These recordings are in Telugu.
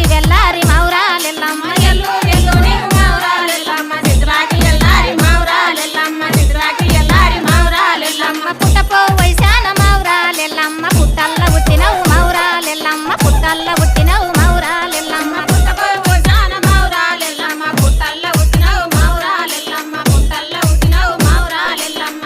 చిత్రాకి వెళ్ళారి మౌరాలెల్లమ్మ ఎల్లు ఎల్లు నీకు మౌరాలెల్లమ్మ చిత్రాకి ఎల్లారి మౌరాలెల్లమ్మ చిత్రాకి ఎల్లారి మౌరాలెల్లమ్మ పుట్టపో వైశాన మౌరాలెల్లమ్మ పుట్టల్ల పుట్టినవు మౌరాలెల్లమ్మ పుట్టల్ల పుట్టినవు మౌరాలెల్లమ్మ పుట్టపో జాన మౌరాలెల్లమ్మ పుట్టల్ల పుట్టినవు మౌరాలెల్లమ్మ పుట్టల్ల పుట్టినవు మౌరాలెల్లమ్మ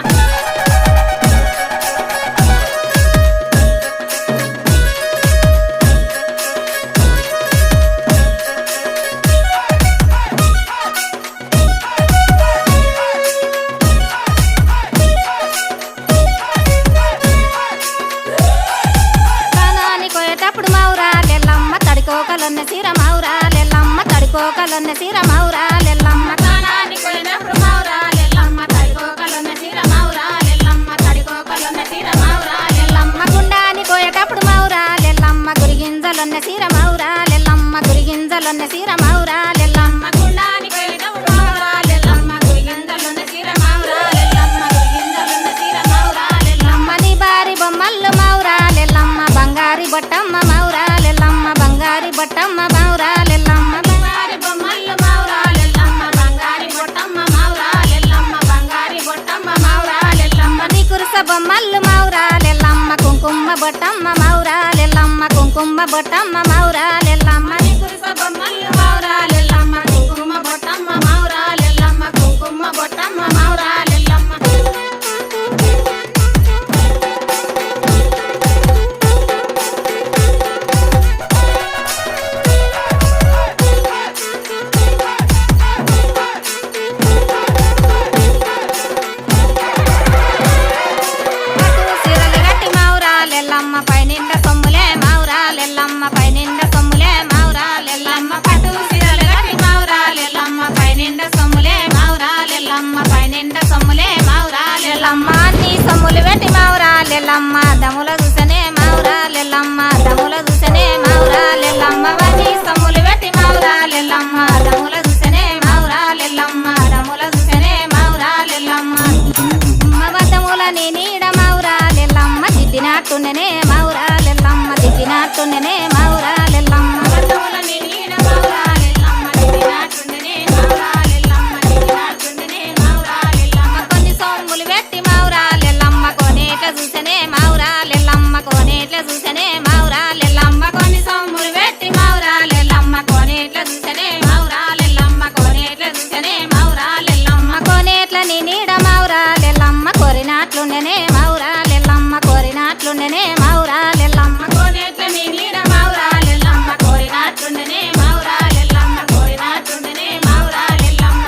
కానాని కోయేటప్పుడు మౌరాలెల్లమ్మ తడికోకలొన్న సిర మౌరాలెల్లమ్మ తడికోకలొన్న సిర మౌరాలెల్లమ్మ కానానికి పోయినప్పుడు మౌరాలెల్లమ్మ తడికోకలున్న చీర మౌరాలెల్లమ్మ తడికోకలున్న చీర మౌరాలెల్లమ్మ గుండాని కోయేటప్పుడు మౌరాలెల్లమ్మ గురిగింజలొన్న సిర మౌరాలెల్లమ్మ గురిగింజలొన్న సిర మౌరాలెల్లమ్మ గుండానికి పోయినప్పుడు మౌరాలెల్లమ్మ గురిగింజలున్న చీర మౌరాలెల్లమ్మ గురిగింజలున్న చీర మౌరాలెల్లమ్మ నీ బారి బొమ్మల్లు మౌరాలెల్లమ్మ బంగారి బొట్టమ్మ మౌరాలెల్లమ్మ బంగారి బొట్టమ్మ మౌరాలెల్లమ్మ బంగారి బొమ్మలు మౌరాలెల్లమ్మ బంగారి బొట్టమ్మ మౌరాలెల్లమ్మ బంగారి బొట్టమ్మ మౌరాలెల్లమ్మ నీ కురుస బొమ్మల్లు మౌరాలెల్లమ్మ కుంకుమ బొట్టమ్మ మౌరాలెల్లమ్మ కుంకుమ బొట్టమ్మ మౌరాలెల్లమ్మ నీ కురుస బొమ్మలు మౌరాలెల్లమ్మ కుంకుమ బొట్టమ్మ మౌరాలెల్లమ్మ కుంకుమ బొట్టమ్మ మౌరాలెల్లమ్మ పట్టు సిరలు గట్టి మౌరాలెల్లమ్మ పైనిండ సొమ్ములే మౌరాలెల్లమ్మ పైనిండ సొమ్ములే మౌరాలెల్లమ్మ పట్టు చీరలు కట్టి మౌరాలెల్లమ్మ పైనిండ సొమ్ములే మౌరాలెల్లమ్మ పైనిండ సొమ్ములే మౌరాలెల్లమ్మ నీ సొమ్ములు పెట్టి మౌరాలెల్లమ్మ దముల చూసనే మౌరాలెల్లమ్మ దముల చూసనే మౌరాలెల్లమ్మ నీ సొమ్ములు పెట్టి మౌరాలెల్లమ్మ దముల చూసనే మౌరాలెల్లమ్మ దముల చూసనే మౌరాలెల్లమ్మ వద్దముల నీ నీడ మౌరాలెల్లమ్మ దిద్దినట్టునే మౌరాలెల్లమ్మ దిద్దినట్టునే మౌరాలెల్లమ్మ వద్దముల నీ నీడ మౌరాలెల్లమ్మ దిద్దినట్టుండెనే మౌరాలెల్లమ్మ దిద్దినట్టుండెనే మౌరాలెల్లమ్మ కొన్ని సొమ్ములు పెట్టి మౌరాలెల్లమ్మ కోనేట్ల చూసనే మౌరాలెల్లమ్మ కోనేట్ల చూసనే మౌరాలెల్లమ్మ కొన్ని సొమ్ములు పెట్టి మౌరాలెల్లమ్మ కోనేట్ల చూసనే మౌరాలెల్లమ్మ కోనేట్ల చూసనే మౌరాలెల్లమ్మ కోనేట్ల నీ నీడ మౌరాలెల్లమ్మ కోరినట్లుండెనే మౌరాలెల్లమ్మ కోరినట్లుండెనే మౌరాలెల్లమ్మ కోనేట్ల నీ నీడ మౌరాలెల్లమ్మ కోరినట్టుండెనే మౌరాలెల్లమ్మ కోరినట్టుండెనే మౌరాలెల్లమ్మ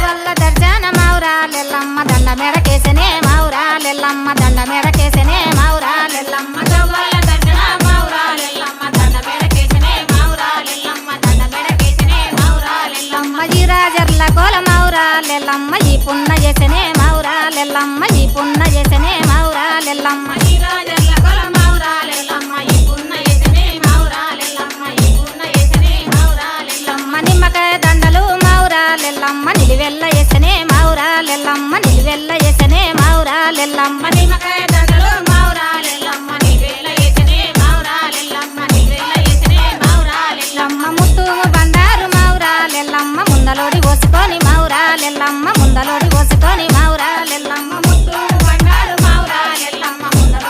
వల్ల దర్జాన మౌరాలెల్లమ్మ దండ మెడకేసనే మౌరాలెల్లమ్మ దండ మెడకేసనే మౌరాలెల్లమ్మ గవ్వల దర్శన మౌరాలెల్లమ్మ దండ మెడకేసనే మౌరాలెల్లమ్మ దండ మెడకేసనే మౌరాలెల్లమ్మ జీరాజర్ల కోల మౌరాలెల్లమ్మ ఈ పున్న చేసనే మౌరాలెల్లమ్మ ఈ పున్న చేసనే మౌరాలెల్లమ్మ ఈరాజర్ల కొల మౌరాలెల్లమ్మ ఈ పున్న ఏసనే మౌరాలెల్లమ్మ ఈ పున్న ఏసనే మౌరాలెల్లమ్మ నిమ్మకాయ దండలు మౌరాలెల్లమ్మ నిలివెల్ల చేసనే మౌరాలెల్లమ్మ నిలివెల్ల చేసనే మౌరాలెల్లమ్మ నిమ్మకాయ దండలు మౌరాలెల్లమ్మ నివేల ఏసనే మౌరాలెల్లమ్మ నివేల ఏసనే మౌరాలెల్లమ్మ ముత్తుము బండారు మౌరాలెల్లమ్మ ముందలోడి పోసుకొని మౌరాలెల్లమ్మ ముందలోడి పోసుకొని మౌరాలెల్లమ్మ ముత్తు బంగారు మౌరాలెల్లమ్మ ముందర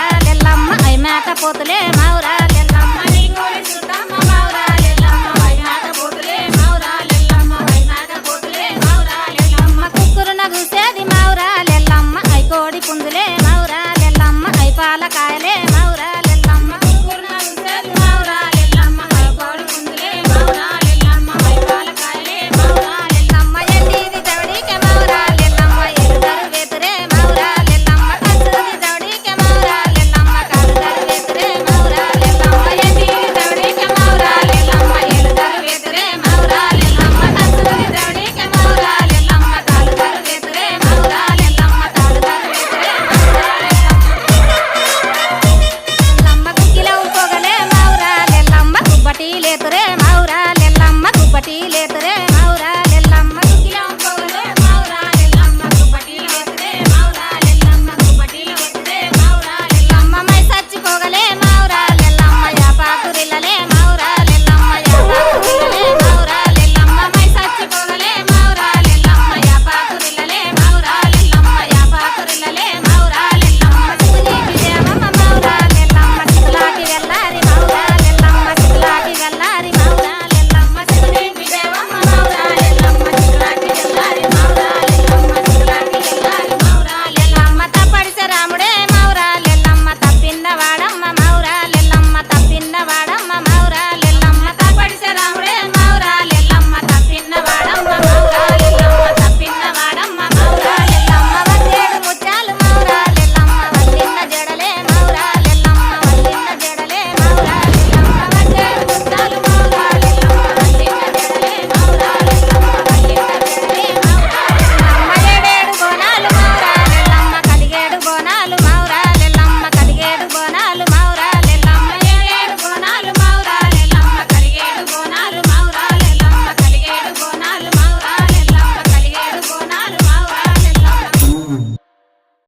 మౌరాలెల్లమ్మ ఐ మేకపోతులే మౌరాలెల్లమ్మ నీ కోరి సుద్దమ్మ మౌరాలెల్లమ్మ వైనాక పోతులే మౌరాలెల్లమ్మ వైనాక పోతులే మౌరాలెల్లమ్మ కుక్కురున కూసేది మౌరాలెల్లమ్మ ఐ కోడి పుంజులే మౌరాలెల్లమ్మ ఐ పాలకాయలే మౌరాలెల్లమ్మ